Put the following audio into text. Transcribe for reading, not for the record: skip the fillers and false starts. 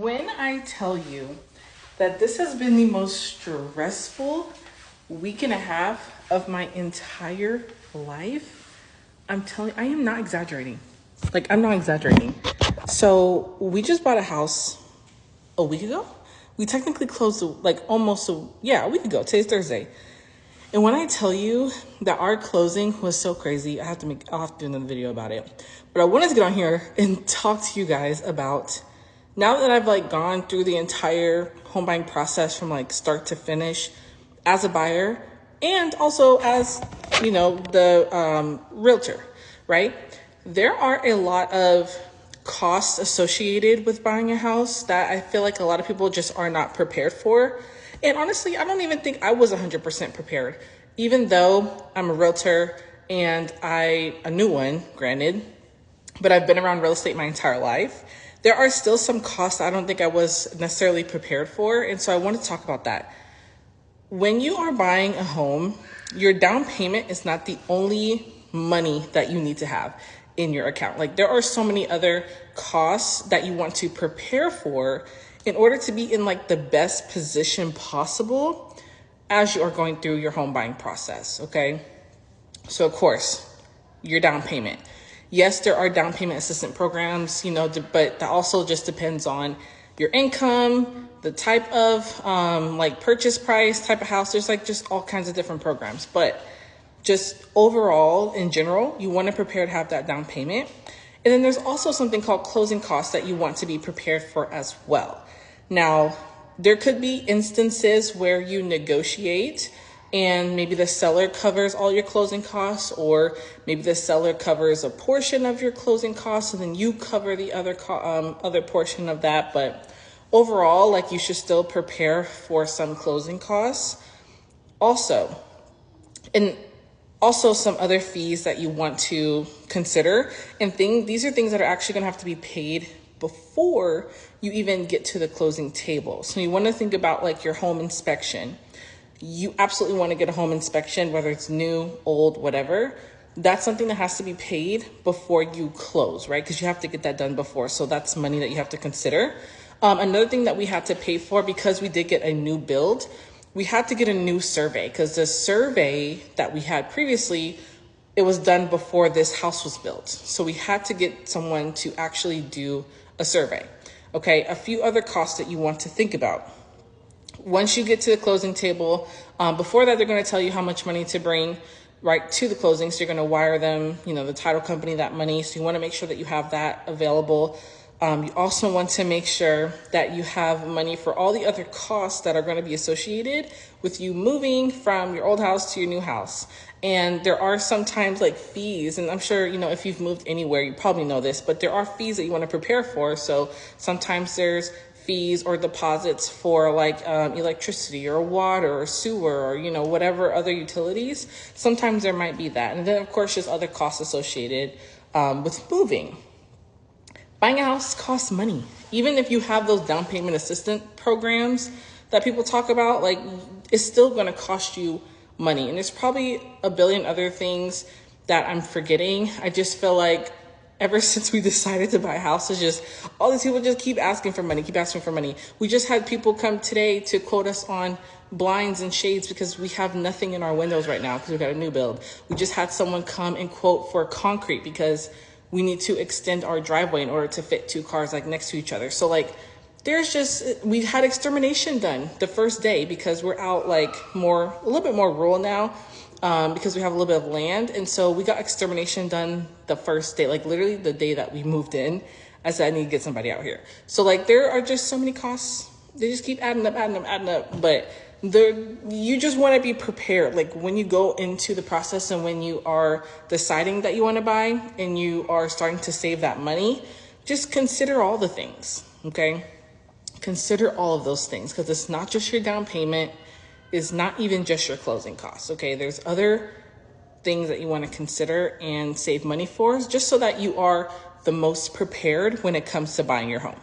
When I tell you that this has been the most stressful week and a half of my entire life, I am not exaggerating. I'm not exaggerating. So we just bought a house a week ago. We technically closed a week ago. Today's Thursday. And when I tell you that our closing was so crazy, I'll have to do another video about it. But I wanted to get on here and talk to you guys about, now that I've gone through the entire home buying process from start to finish as a buyer and also as, the realtor, right? There are a lot of costs associated with buying a house that I feel like a lot of people just are not prepared for. And honestly, I don't even think I was 100% prepared, even though I'm a realtor and a new one, granted, but I've been around real estate my entire life. There are still some costs I don't think I was necessarily prepared for. And so I want to talk about that. When you are buying a home, your down payment is not the only money that you need to have in your account. There are so many other costs that you want to prepare for in order to be in the best position possible as you are going through your home buying process, okay? So of course, your down payment. Yes, there are down payment assistance programs, but that also just depends on your income, the type of purchase price, type of house. There's just all kinds of different programs, but just overall, in general, you want to prepare to have that down payment. And then there's also something called closing costs that you want to be prepared for as well. Now, there could be instances where you negotiate and maybe the seller covers all your closing costs, or maybe the seller covers a portion of your closing costs and then you cover the other portion of that. But overall, you should still prepare for some closing costs. Also some other fees that you want to consider, and these are things that are actually going to have to be paid before you even get to the closing table. So you want to think about your home inspection. You absolutely want to get a home inspection, whether it's new, old, whatever. That's something that has to be paid before you close, right? Because you have to get that done before. So that's money that you have to consider. Another thing that we had to pay for, because we did get a new build, we had to get a new survey, because the survey that we had previously, it was done before this house was built. So we had to get someone to actually do a survey. Okay, a few other costs that you want to think about. Once you get to the closing table, before that, they're going to tell you how much money to bring right to the closing. So you're going to wire them, the title company, that money. So you want to make sure that you have that available. You also want to make sure that you have money for all the other costs that are going to be associated with you moving from your old house to your new house. And there are sometimes fees, and I'm sure, if you've moved anywhere, you probably know this, but there are fees that you want to prepare for. So sometimes there's fees or deposits for electricity or water or sewer or, whatever other utilities. Sometimes there might be that. And then of course, just other costs associated with moving. Buying a house costs money. Even if you have those down payment assistance programs that people talk about, it's still going to cost you money. And there's probably a billion other things that I'm forgetting. I just feel like ever since we decided to buy houses, just all these people just keep asking for money. We just had people come today to quote us on blinds and shades because we have nothing in our windows right now because we've got a new build. We just had someone come and quote for concrete because we need to extend our driveway in order to fit two cars next to each other. So we had extermination done the first day because we're out a little bit more rural now. Because we have a little bit of land. And so we got extermination done the first day, literally the day that we moved in. I said, I need to get somebody out here. So there are just so many costs. They just keep adding up. But you just want to be prepared. When you go into the process and when you are deciding that you want to buy and you are starting to save that money, just consider all the things, okay? Consider all of those things, because it's not just your down payment. Is not even just your closing costs, okay? There's other things that you want to consider and save money for, just so that you are the most prepared when it comes to buying your home.